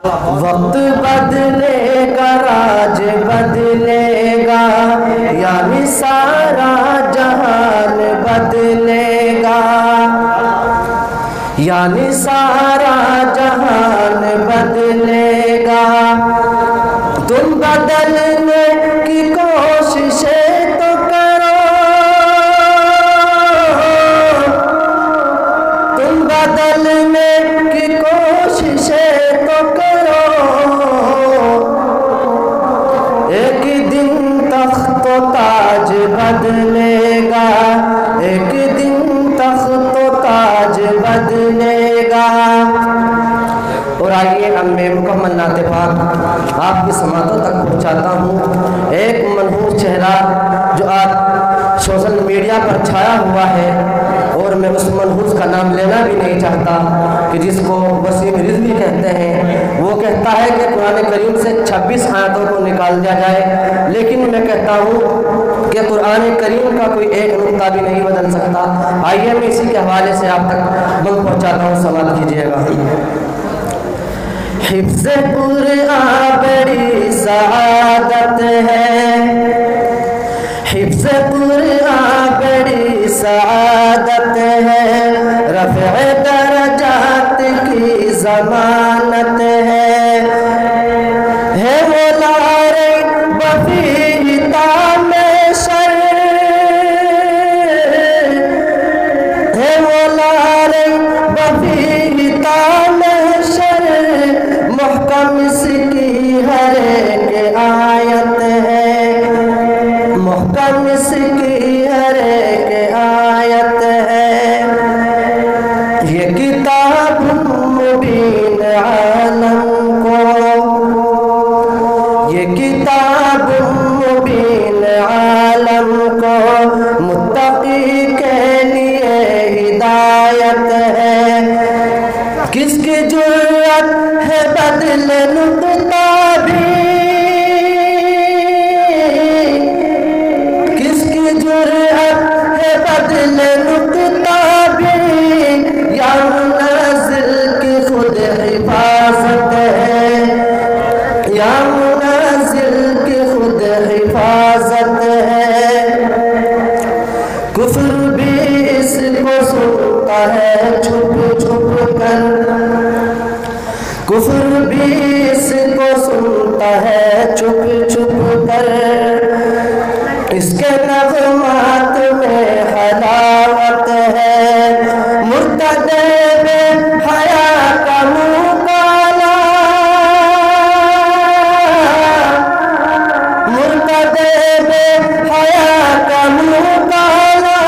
وقت بدلے گا راج بدلے گا یعنی سارا جہان بدلے گا یعنی سارا جہان بدلے گا تم بدلنے کی کوششیں تو کرو تم بدلنے کی کوششیں تو کرو ایک دن تخت و تاج بدلے گا ایک دن تخت و تاج بدلے گا۔ اور آئیے اب میں مکمل نعت پاک آپ کی سماعتوں تک پہنچاتا ہوں۔ ایک منحوس چہرہ جو آج سوشل میڈیا پر چھایا ہوا ہے اور میں اس منحوس کا نام لینا بھی نہیں چاہتا کہ جس کو وسیم رضوی کہتے ہیں، وہ کہتا ہے کہ قرآن کریم سے 26 آیتوں کو نکال دیا جائے، لیکن میں کہتا ہوں کہ قرآن کریم کا کوئی ایک نقطہ بھی نہیں بدل سکتا۔ آئیے میں اسی کے حوالے سے آپ تک پہنچاتا ہوں، سماعت کیجیے گا۔ حفظ قرآن بڑی سعادت ہے، حفظ قرآن بڑی سعادت ہے، رفع درجات کی ضمانت ہے مولا ریب فیہ طعم شر، ہے مولا ریب فیہ طعم شر، محکم اس کی ہر ایک آیت ہے، محکم اس کی ہر ایک آیت ہے، یہ کتاب مبین عالم کو، یہ کتاب مبین عالم کو، متقی کے لیے ہدایت ہے، کس کی جرأت ہے بدل نقطہ بھی، کس کی جرأت ہے بدل نقطہ بھی، یا منزل کی خود حفاظت ہے، یا منزل کی خود حفاظت ہے، کفر بھی اس کو سنتا ہے چھپ چھپ کر، کفر بھی اس کو سنتا ہے چھپ چھپ کر، اس کے نغمات میں حلاوت ہے، مرتد بے حیا کا منہ کالا، مرتد بے حیا کا منہ کالا،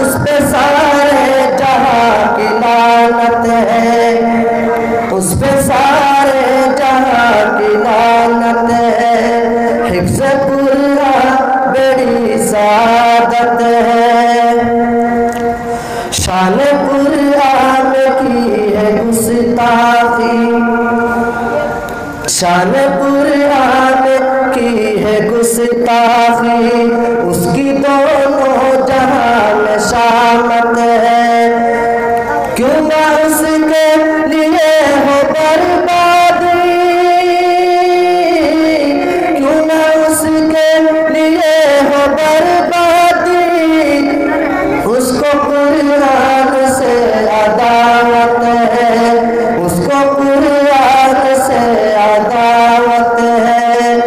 اس پہ سارے جہاں کی لعنت ہے، اس پہ سارے جہاں کی لعنت ہے، حفظ قرآن بڑی سعادت ہے، شان قرآن کی ہے گستاخی، شان قرآن کی ہے گستاخی، اس کی دونوں جہاں میں شامت ہے، کیوں نہ اس کے لیے ہو بربادی، کیوں نہ اس کے لیے ہو بربادی، اس کو قرآن سے عداوت ہے، اس کو قرآن سے عداوت ہے،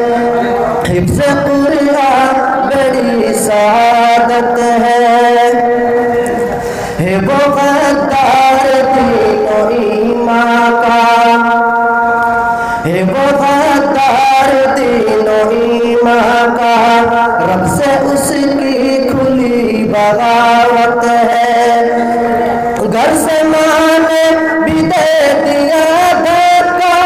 حفظ قرآن بڑی سعادت ہے وہ غدار دین و ایمان کا، ہے وہ غدار دین و ایمان کا، رب سے اس کی کھلی بغاوت ہے، گھر سے ماں نے بھی دے دیا دھوکا،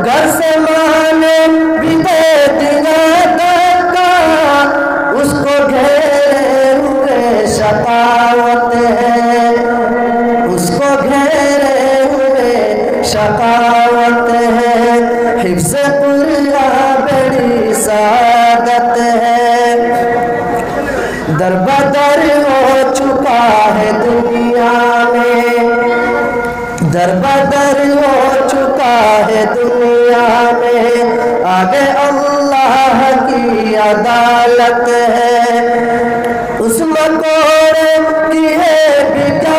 گھر سے ماں نے بھی دے دیا دھوکا، اس کو گھیرے ہوئے شقاوت ہے، اس کو گھیرے ہوئے شقاوت ہے، حفظ قرآن بڑی سعادت ہے، در بدر ہو چکا ہے دنیا میں، در بدر ہو چکا ہے دنیا میں، آگے اللہ کی عدالت ہے، اس مکوڑے کی ہے بکا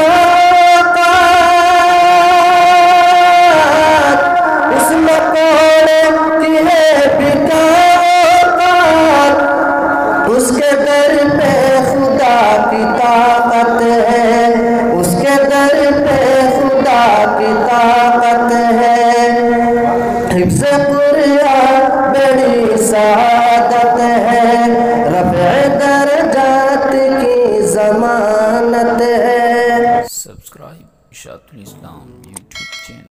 اس کے در پہ خدا کی طاقت ہے، اس کے در پہ خدا کی طاقت ہے، حفظ قرآن بڑی سعادت